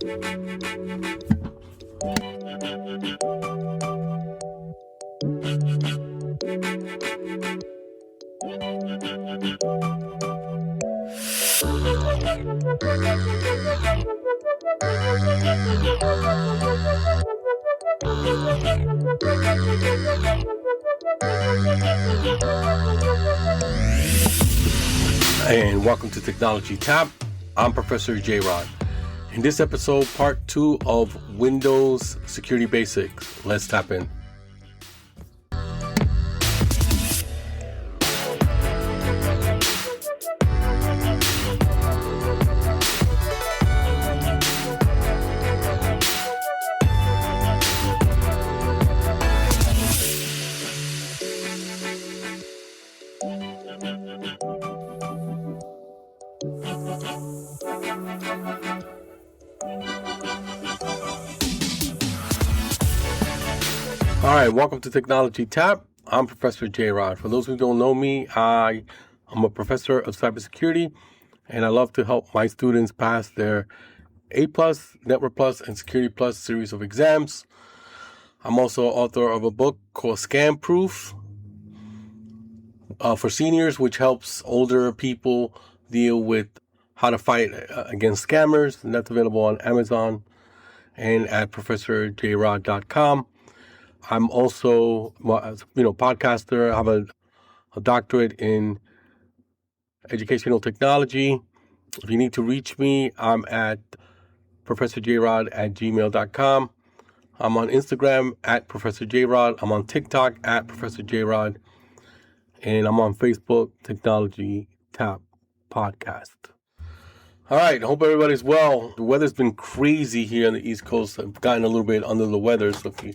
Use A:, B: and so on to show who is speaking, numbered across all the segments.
A: And welcome to Technology Tap. I'm Professor J. Rod. In this episode, part 2 of Windows Security Basics. Let's tap in. All right, welcome to Technology Tap. I'm Professor J. Rod. For those who don't know me, I'm a professor of cybersecurity, and I love to help my students pass their A+, Network Plus, and Security Plus series of exams. I'm also author of a book called Scam Proof for seniors, which helps older people deal with how to fight against scammers, and that's available on Amazon and at professorjrod.com. I'm also, podcaster. I have a doctorate in educational technology. If you need to reach me, I'm at professorjrod@gmail.com. I'm on Instagram at professorjrod. I'm on TikTok at professorjrod. And I'm on Facebook, Technology Tap Podcast. All right, I hope everybody's well. The weather's been crazy here on the East Coast. I've gotten a little bit under the weather, so if you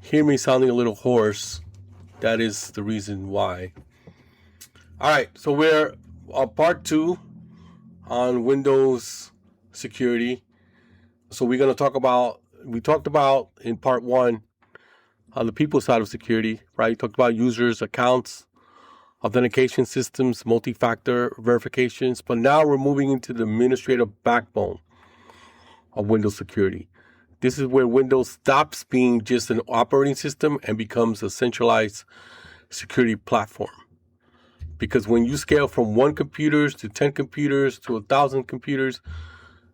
A: hear me sounding a little hoarse, that is the reason why. All right, so we're on part 2 on Windows security. So we're going to talk about, we talked about in part 1 on the people side of security, right? We talked about users, accounts, authentication systems, multi-factor verifications, but now we're moving into the administrative backbone of Windows security. This is where Windows stops being just an operating system and becomes a centralized security platform. Because when you scale from 1 computer to 10 computers to 1,000 computers,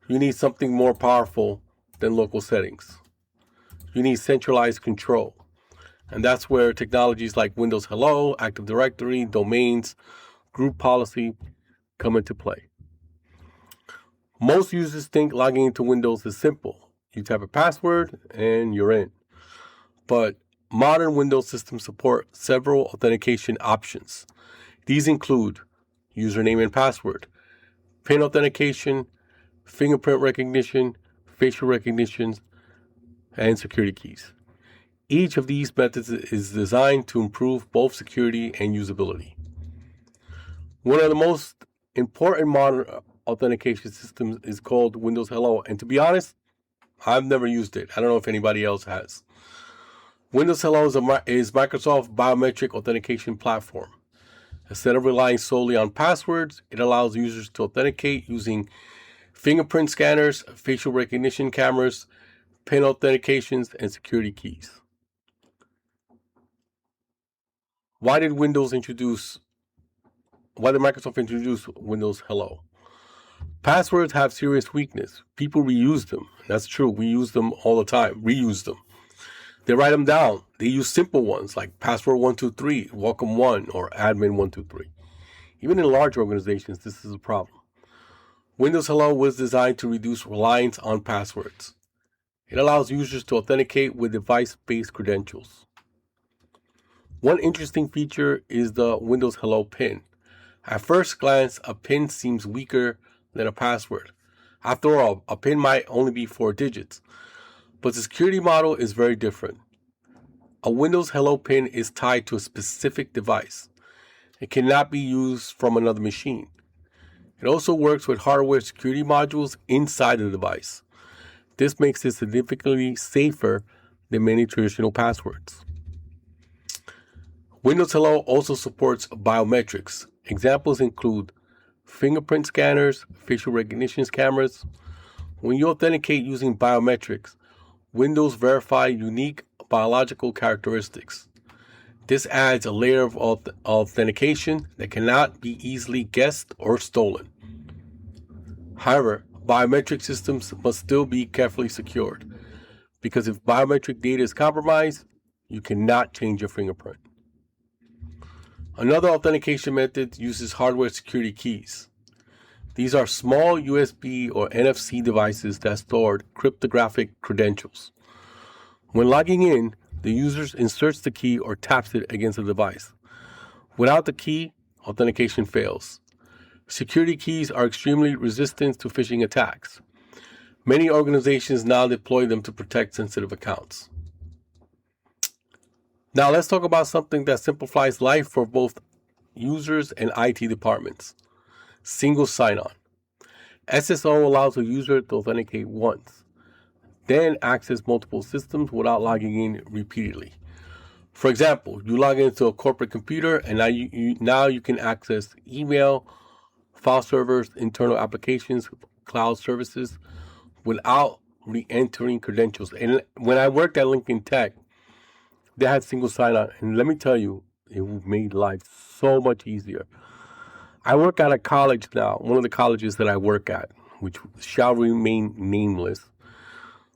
A: you need something more powerful than local settings. You need centralized control. And that's where technologies like Windows Hello, Active Directory, domains, group policy come into play. Most users think logging into Windows is simple. You type a password and you're in. But modern Windows systems support several authentication options. These include username and password, PIN authentication, fingerprint recognition, facial recognition, and security keys. Each of these methods is designed to improve both security and usability. One of the most important modern authentication systems is called Windows Hello. And to be honest, I've never used it. I don't know if anybody else has. Windows Hello is Microsoft's biometric authentication platform. Instead of relying solely on passwords, it allows users to authenticate using fingerprint scanners, facial recognition cameras, PIN authentications, and security keys. Why did Microsoft introduce Windows Hello? Passwords have serious weakness. People reuse them. That's true. We use them all the time. Reuse them. They write them down. They use simple ones like password 123, welcome 1, or admin 123. Even in large organizations, this is a problem. Windows Hello was designed to reduce reliance on passwords. It allows users to authenticate with device-based credentials. One interesting feature is the Windows Hello PIN. At first glance, a PIN seems weaker than a password. After all, a PIN might only be 4 digits. But the security model is very different. A Windows Hello PIN is tied to a specific device. It cannot be used from another machine. It also works with hardware security modules inside the device. This makes it significantly safer than many traditional passwords. Windows Hello also supports biometrics. Examples include fingerprint scanners, facial recognition cameras, When you authenticate using biometrics, Windows verify unique biological characteristics. This adds a layer of authentication that cannot be easily guessed or stolen. However, biometric systems must still be carefully secured, because if biometric data is compromised, you cannot change your fingerprint. Another authentication method uses hardware security keys. These are small USB or NFC devices that store cryptographic credentials. When logging in, the user inserts the key or taps it against the device. Without the key, authentication fails. Security keys are extremely resistant to phishing attacks. Many organizations now deploy them to protect sensitive accounts. Now let's talk about something that simplifies life for both users and IT departments. Single sign-on. SSO allows a user to authenticate once, then access multiple systems without logging in repeatedly. For example, you log into a corporate computer and now you can access email, file servers, internal applications, cloud services without re-entering credentials. And when I worked at Lincoln Tech, they had single sign-on, and let me tell you, it made life so much easier. I work at a college now, one of the colleges that I work at, which shall remain nameless.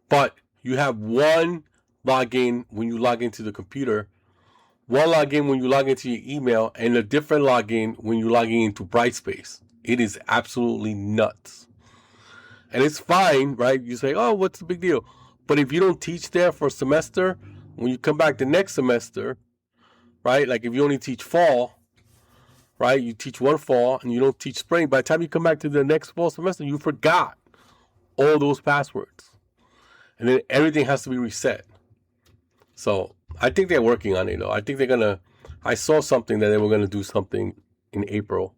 A: But you have one login when you log into the computer, one login when you log into your email, and a different login when you log into Brightspace. It is absolutely nuts. And it's fine, right? You say, oh, what's the big deal? But if you don't teach there for a semester, when you come back the next semester, right? Like if you only teach fall, right? You teach one fall and you don't teach spring. By the time you come back to the next fall semester, you forgot all those passwords. And then everything has to be reset. So I think they're working on it, though. I think I saw something that they were going to do something in April.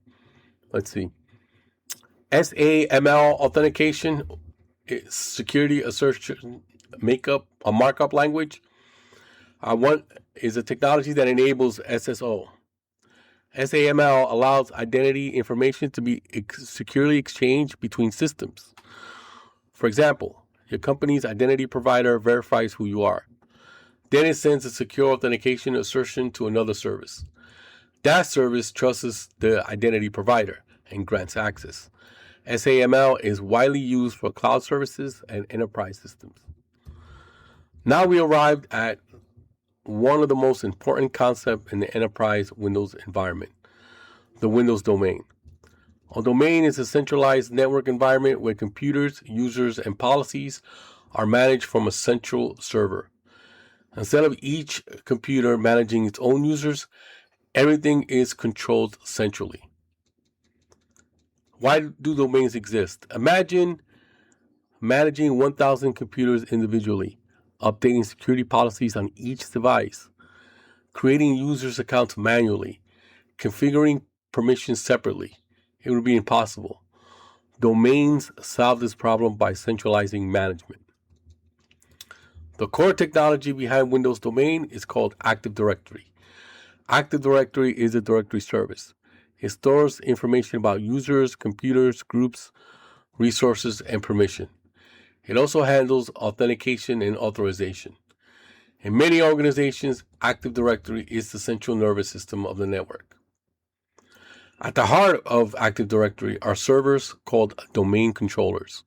A: Let's see. SAML authentication, security assertion a markup language. One is a technology that enables SSO. SAML allows identity information to be securely exchanged between systems. For example, your company's identity provider verifies who you are. Then it sends a secure authentication assertion to another service. That service trusts the identity provider and grants access. SAML is widely used for cloud services and enterprise systems. Now we arrived at one of the most important concepts in the enterprise Windows environment, the Windows domain. A domain is a centralized network environment where computers, users, and policies are managed from a central server. Instead of each computer managing its own users, everything is controlled centrally. Why do domains exist? Imagine managing 1,000 computers individually, updating security policies on each device, creating users' accounts manually, configuring permissions separately. It would be impossible. Domains solve this problem by centralizing management. The core technology behind Windows Domain is called Active Directory. Active Directory is a directory service. It stores information about users, computers, groups, resources, and permission. It also handles authentication and authorization. In many organizations, Active Directory is the central nervous system of the network. At the heart of Active Directory are servers called domain controllers.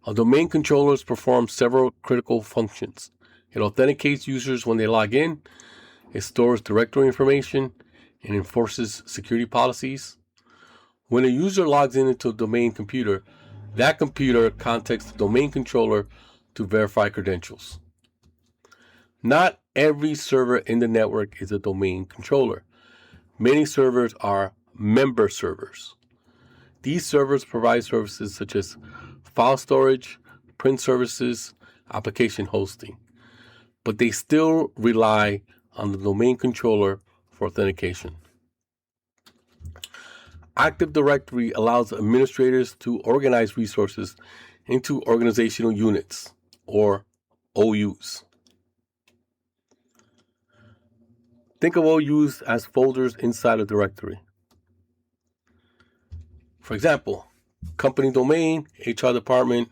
A: A domain controller performs several critical functions. It authenticates users when they log in, it stores directory information, and enforces security policies. When a user logs into a domain computer, that computer contacts the domain controller to verify credentials. Not every server in the network is a domain controller. Many servers are member servers. These servers provide services such as file storage, print services, application hosting, but they still rely on the domain controller for authentication. Active Directory allows administrators to organize resources into organizational units, or OUs. Think of OUs as folders inside a directory. For example, company domain, HR department,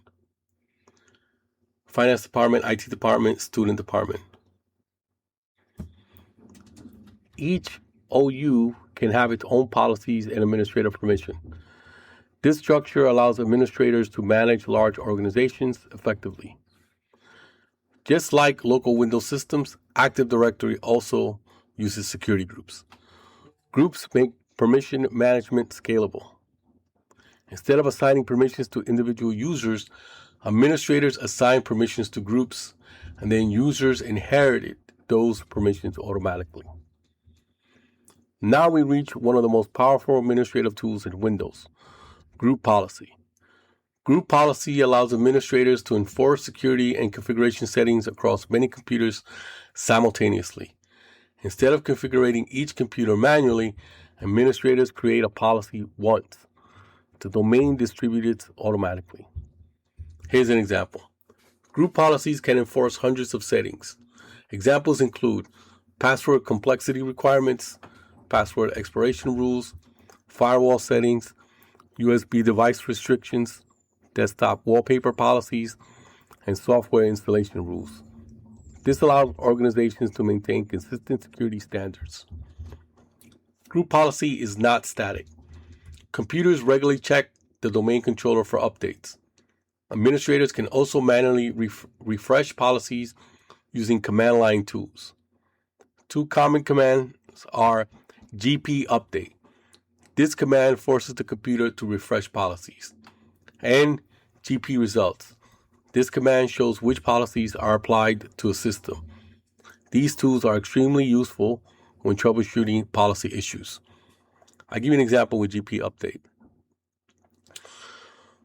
A: finance department, IT department, student department. Each OU can have its own policies and administrative permission. This structure allows administrators to manage large organizations effectively. Just like local Windows systems, Active Directory also uses security groups. Groups make permission management scalable. Instead of assigning permissions to individual users, administrators assign permissions to groups, and then users inherit those permissions automatically. Now we reach one of the most powerful administrative tools in Windows, group policy. Group policy allows administrators to enforce security and configuration settings across many computers simultaneously. Instead of configuring each computer manually, administrators create a policy once. The domain distributes automatically. Here's an example. Group policies can enforce hundreds of settings. Examples include password complexity requirements, password expiration rules, firewall settings, USB device restrictions, desktop wallpaper policies, and software installation rules. This allows organizations to maintain consistent security standards. Group policy is not static. Computers regularly check the domain controller for updates. Administrators can also manually refresh policies using command line tools. Two common commands are GP update. This command forces the computer to refresh policies. And GP results. This command shows which policies are applied to a system. These tools are extremely useful when troubleshooting policy issues. I'll give you an example with GP update.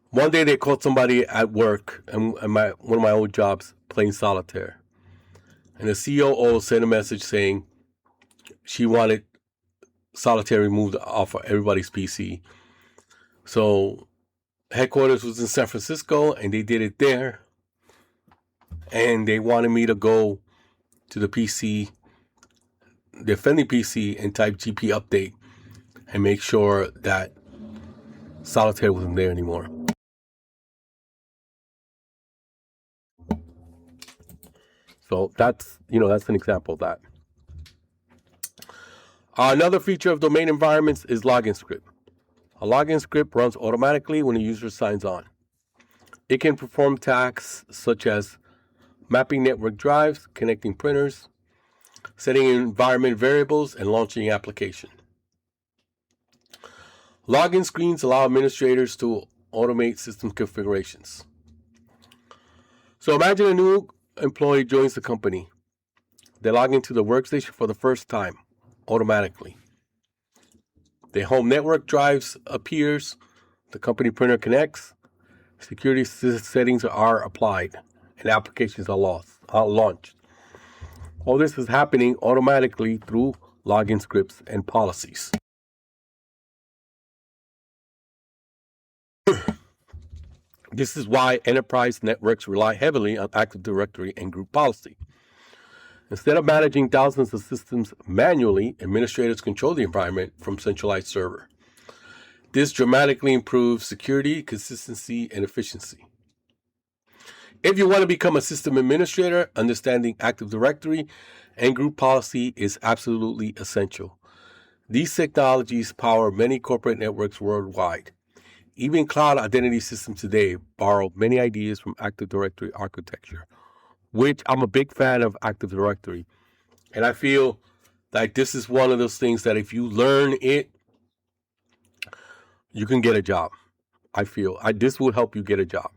A: One day they caught somebody at work and one of my old jobs playing solitaire. And the COO sent a message saying she wanted solitaire removed off of everybody's PC. So headquarters was in San Francisco and they did it there. And they wanted me to go to the PC, the offending PC, and type GP update and make sure that solitaire wasn't there anymore. So that's an example of that. Another feature of domain environments is login script. A login script runs automatically when a user signs on. It can perform tasks such as mapping network drives, connecting printers, setting environment variables, and launching an application. Login screens allow administrators to automate system configurations. So imagine a new employee joins the company. They log into the workstation for the first time automatically. Their home network drives appears, the company printer connects, security settings are applied, and applications are launched. All this is happening automatically through login scripts and policies. This is why enterprise networks rely heavily on Active Directory and group policy. Instead of managing thousands of systems manually, administrators control the environment from centralized server. This dramatically improves security, consistency, and efficiency. If you want to become a system administrator, understanding Active Directory and group policy is absolutely essential. These technologies power many corporate networks worldwide. Even cloud identity systems today borrow many ideas from Active Directory architecture, which I'm a big fan of Active Directory. And I feel like this is one of those things that if you learn it, you can get a job. I feel this will help you get a job.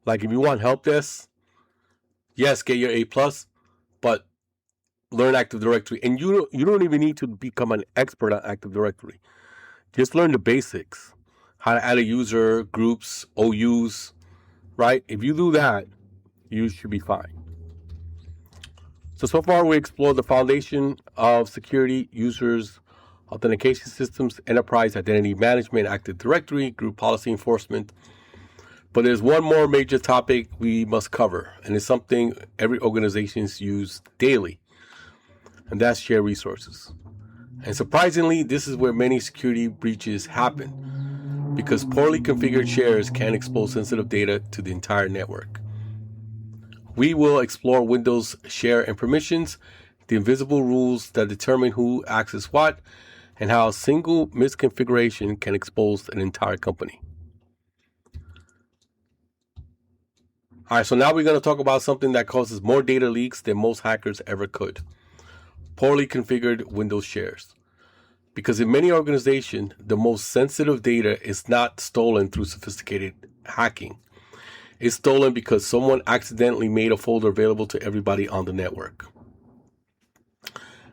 A: Like if you want help desk, yes, get your A+, but learn Active Directory. And you don't even need to become an expert on Active Directory. Just learn the basics. How to add a user, groups, OUs, right? If you do that, you should be fine. So far we explored the foundation of security, users, authentication systems, enterprise identity management, Active Directory, group policy enforcement. But there's one more major topic we must cover, and it's something every organization uses daily, and that's shared resources. And surprisingly, this is where many security breaches happen, because poorly configured shares can expose sensitive data to the entire network. We will explore Windows share and permissions, the invisible rules that determine who accesses what, and how a single misconfiguration can expose an entire company. All right, so now we're going to talk about something that causes more data leaks than most hackers ever could: poorly configured Windows shares. Because in many organizations, the most sensitive data is not stolen through sophisticated hacking. It's stolen because someone accidentally made a folder available to everybody on the network.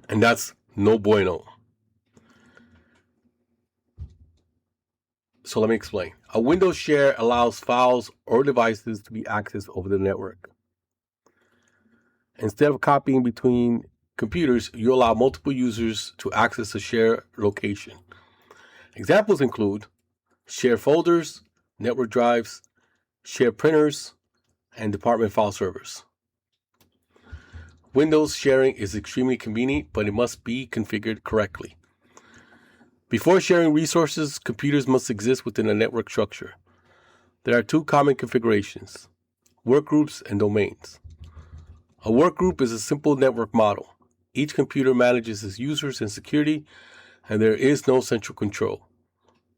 A: And that's no bueno. So let me explain. A Windows share allows files or devices to be accessed over the network. Instead of copying between computers, you allow multiple users to access a shared location. Examples include shared folders, network drives, shared printers, and department file servers. Windows sharing is extremely convenient, but it must be configured correctly. Before sharing resources, computers must exist within a network structure. There are two common configurations: workgroups and domains. A workgroup is a simple network model. Each computer manages its users and security, and there is no central control.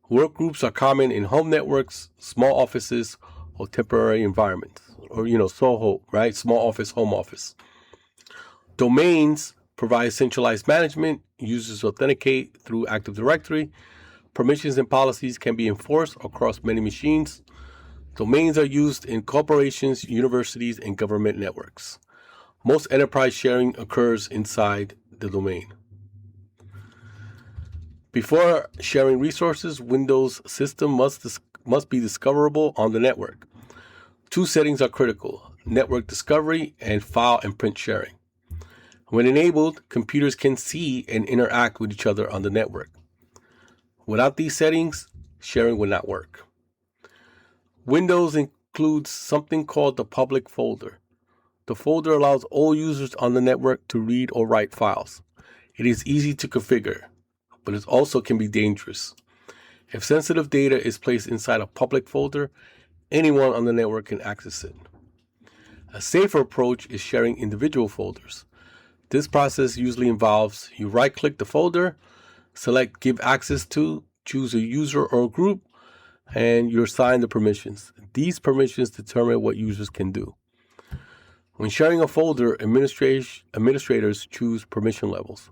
A: Workgroups are common in home networks, small offices, or temporary environments, or SOHO, right? Small office, home office. Domains provide centralized management. Users authenticate through Active Directory. Permissions and policies can be enforced across many machines. Domains are used in corporations, universities, and government networks. Most enterprise sharing occurs inside the domain. Before sharing resources, Windows system must be discoverable on the network. Two settings are critical: network discovery and file and print sharing. When enabled, computers can see and interact with each other on the network. Without these settings, sharing will not work. Windows includes something called the public folder. The folder allows all users on the network to read or write files. It is easy to configure, but it also can be dangerous. If sensitive data is placed inside a public folder, anyone on the network can access it. A safer approach is sharing individual folders. This process usually involves you right-click the folder, select Give Access To, choose a user or a group, and you assign the permissions. These permissions determine what users can do. When sharing a folder, administrators choose permission levels.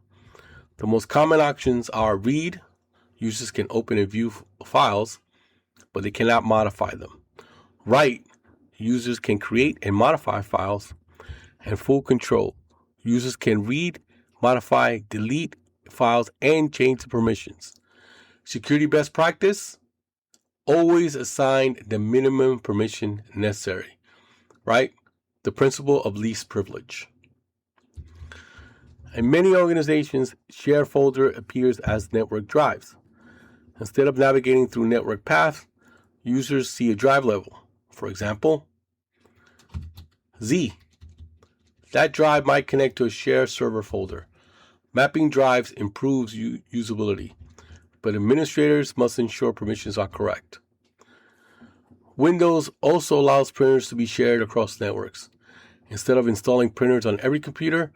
A: The most common options are read. Users can open and view files, but they cannot modify them. Write. Users can create and modify files. And full control. Users can read, modify, delete files, and change the permissions. Security best practice: always assign the minimum permission necessary, right? The principle of least privilege. In many organizations, share folder appears as network drives. Instead of navigating through network paths, users see a drive level. For example, Z. That drive might connect to a shared server folder. Mapping drives improves usability, but administrators must ensure permissions are correct. Windows also allows printers to be shared across networks. Instead of installing printers on every computer,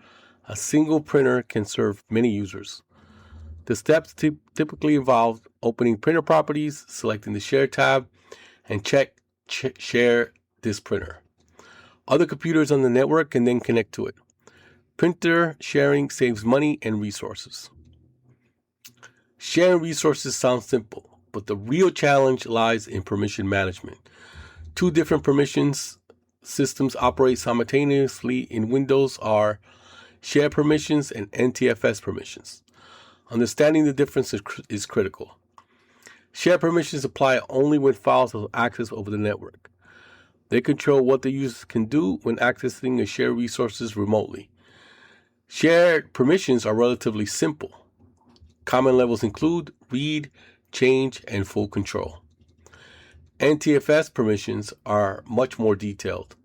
A: a single printer can serve many users. The steps typically involve opening printer properties, selecting the Share tab, and share this printer. Other computers on the network can then connect to it. Printer sharing saves money and resources. Sharing resources sounds simple, but the real challenge lies in permission management. Two different permissions systems operate simultaneously in Windows are shared permissions and NTFS permissions. Understanding the difference is critical. Shared permissions apply only when files have access over the network. They control what the users can do when accessing and share resources remotely. Shared permissions are relatively simple. Common levels include read, change, and full control. NTFS permissions are much more detailed.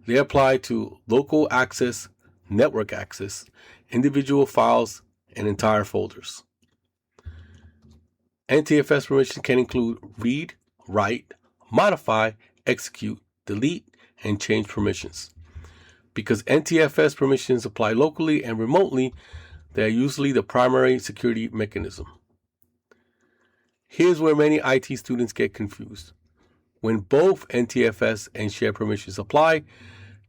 A: They apply to local access, network access, individual files, and entire folders. NTFS permissions can include read, write, modify, execute, delete, and change permissions. Because NTFS permissions apply locally and remotely, they are usually the primary security mechanism. Here's where many IT students get confused. When both NTFS and shared permissions apply,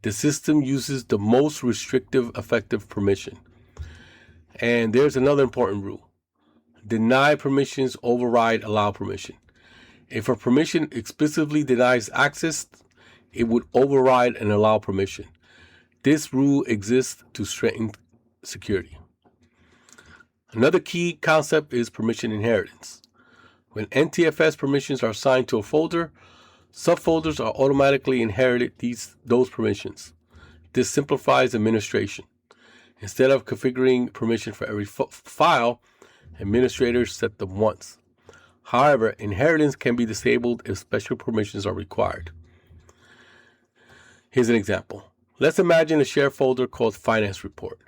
A: the system uses the most restrictive effective permission. And there's another important rule. Deny permissions override allow permission. If a permission explicitly denies access, it would override an allow permission. This rule exists to strengthen security. Another key concept is permission inheritance. When NTFS permissions are assigned to a folder, subfolders are automatically inherited those permissions. This simplifies administration. Instead of configuring permission for every file, administrators set them once. However, inheritance can be disabled if special permissions are required. Here's an example. Let's imagine a shared folder called Finance Report.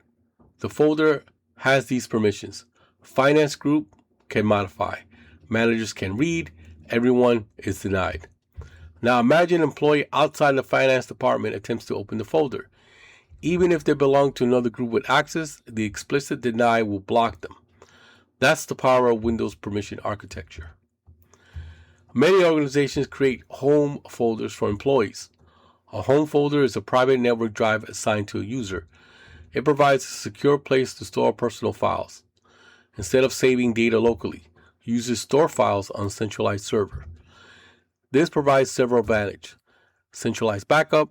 A: The folder has these permissions. Finance group can modify. Managers can read. Everyone is denied. Now imagine an employee outside the finance department attempts to open the folder. Even if they belong to another group with access, the explicit deny will block them. That's the power of Windows permission architecture. Many organizations create home folders for employees. A home folder is a private network drive assigned to a user. It provides a secure place to store personal files. Instead of saving data locally, users store files on a centralized server. This provides several advantages: centralized backup,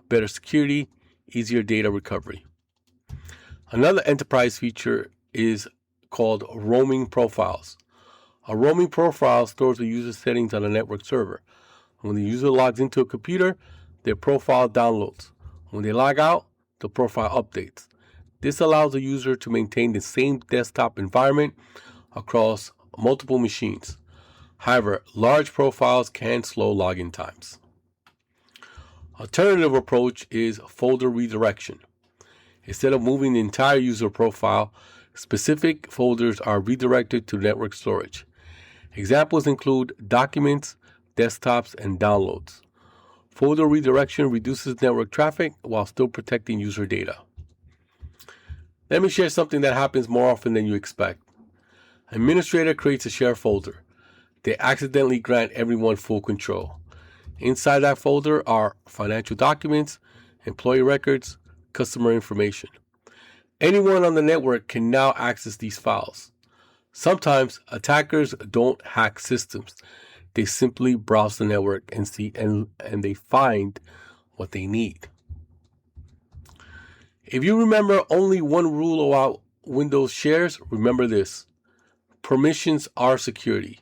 A: better security, easier data recovery. Another enterprise feature is called roaming profiles. A roaming profile stores the user's settings on a network server. When the user logs into a computer, their profile downloads. When they log out, the profile updates. This allows the user to maintain the same desktop environment across multiple machines. However, large profiles can slow login times. Alternative approach is folder redirection. Instead of moving the entire user profile, specific folders are redirected to network storage. Examples include documents, desktops, and downloads. Folder redirection reduces network traffic while still protecting user data. Let me share something that happens more often than you expect. An administrator creates a shared folder. They accidentally grant everyone full control. Inside that folder are financial documents, employee records, customer information. Anyone on the network can now access these files. Sometimes attackers don't hack systems. They simply browse the network and they find what they need. If you remember only one rule about Windows shares, remember this: permissions are security.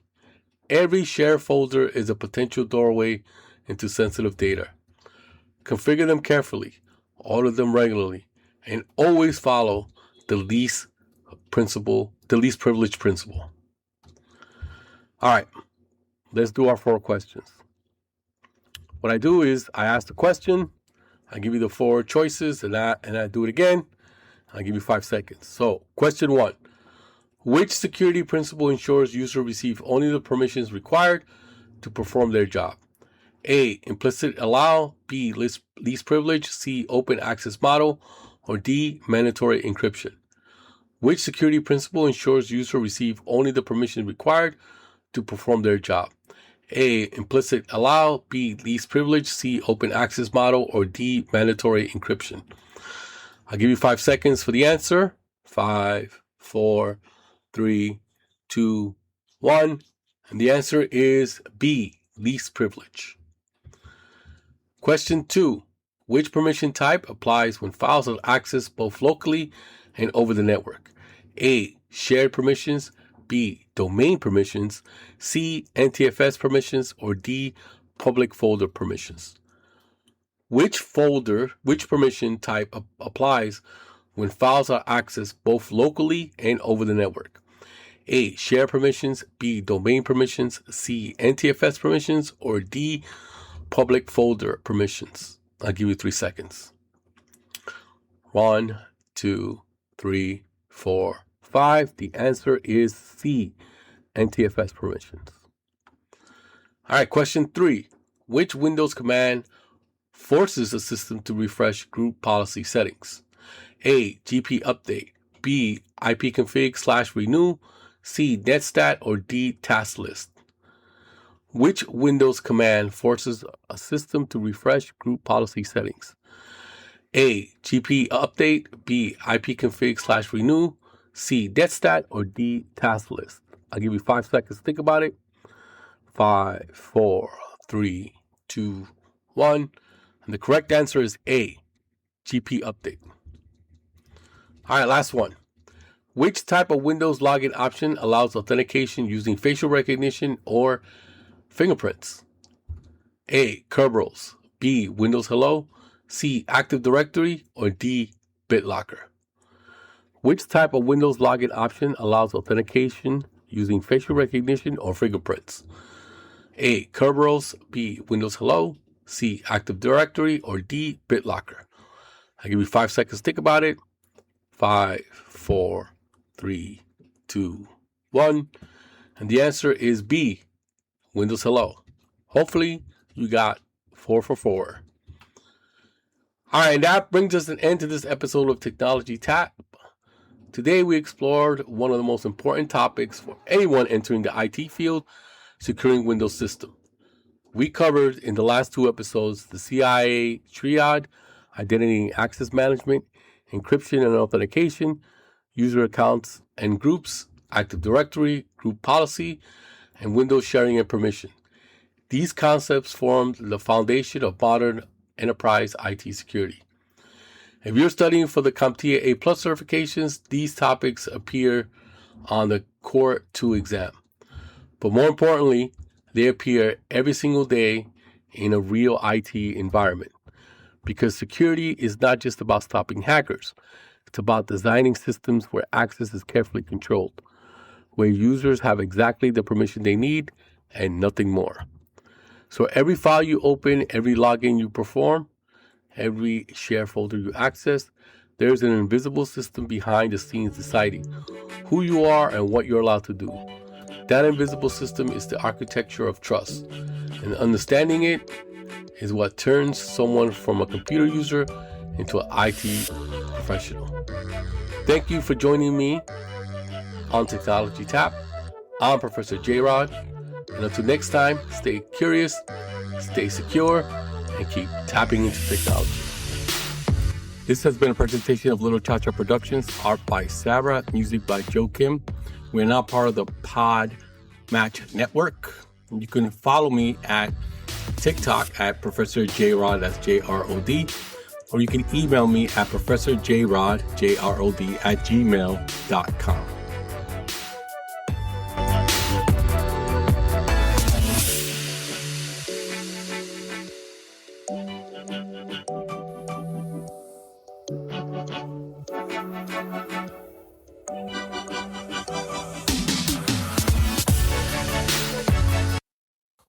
A: Every shared folder is a potential doorway into sensitive data. Configure them carefully, audit them regularly, and always follow the least privilege principle. All right, let's do our 4 questions. What I do is I ask the question, I give you the 4 choices, and I do it again. I give you 5 seconds. So, question 1. Which security principle ensures users receive only the permissions required to perform their job? A. Implicit allow. B. Least privilege. C. Open access model. Or D. Mandatory encryption. Which security principle ensures users receive only the permissions required to perform their job? A. Implicit allow. B. Least privilege. C. Open access model. Or D. Mandatory encryption. I'll give you 5 seconds for the answer. 5, 4, 3, 2, 1. And the answer is B. Least privilege. Question 2. Which permission type applies when files are accessed both locally and over the network? A. Shared permissions. B. Domain permissions. C. NTFS permissions. Or D. Public folder permissions. Which permission type applies when files are accessed both locally and over the network? A. Shared permissions. B. Domain permissions. C. NTFS permissions. Or D. Public folder permissions. I'll give you 3 seconds. 1, 2, 3, 4, 5. The answer is C. NTFS permissions. All right, question 3. Which Windows command forces a system to refresh group policy settings? A. GP update. B. ipconfig/renew. C. netstat. Or D. task list. Which Windows command forces a system to refresh group policy settings? A. GP update. B. ipconfig/renew. C. netstat. Or D. task list. I'll give you 5 seconds to think about it. 5, 4, 3, 2, 1. And the correct answer is A. GP update. All right, last one. Which type of Windows login option allows authentication using facial recognition or fingerprints? A. Kerberos. B. Windows Hello. C. Active Directory. Or D. BitLocker. Which type of Windows login option allows authentication using facial recognition or fingerprints? A. Kerberos. B. Windows Hello. C. Active Directory. Or D. BitLocker. I'll give you 5 seconds to think about it. 5, 4, 3, 2, 1. And the answer is B. Windows Hello. Hopefully you got 4 for 4. All right, and that brings us an end to this episode of Technology Tap. Today we explored one of the most important topics for anyone entering the IT field, securing Windows system. We covered in the last 2 episodes the CIA triad, identity and access management, encryption and authentication, user accounts and groups, Active Directory, group policy, and Windows sharing and permission. These concepts formed the foundation of modern enterprise IT security. If you're studying for the CompTIA A+ certifications, these topics appear on the Core 2 exam. But more importantly, they appear every single day in a real IT environment. Because security is not just about stopping hackers. It's about designing systems where access is carefully controlled, where users have exactly the permission they need and nothing more. So every file you open, every login you perform, every share folder you access, there's an invisible system behind the scenes deciding who you are and what you're allowed to do. That invisible system is the architecture of trust, and understanding it is what turns someone from a computer user into an IT professional. Thank you for joining me on Technology Tap. I'm Professor J-Rod, and until next time, stay curious, stay secure, and keep tapping into technology. This has been a presentation of Little Cha Cha Productions, art by Sarah, music by Joe Kim. We're now part of the Pod Match Network. You can follow me at TikTok at Professor J-Rod, that's J-R-O-D, or you can email me at ProfessorJrod, J-R-O-D, @gmail.com.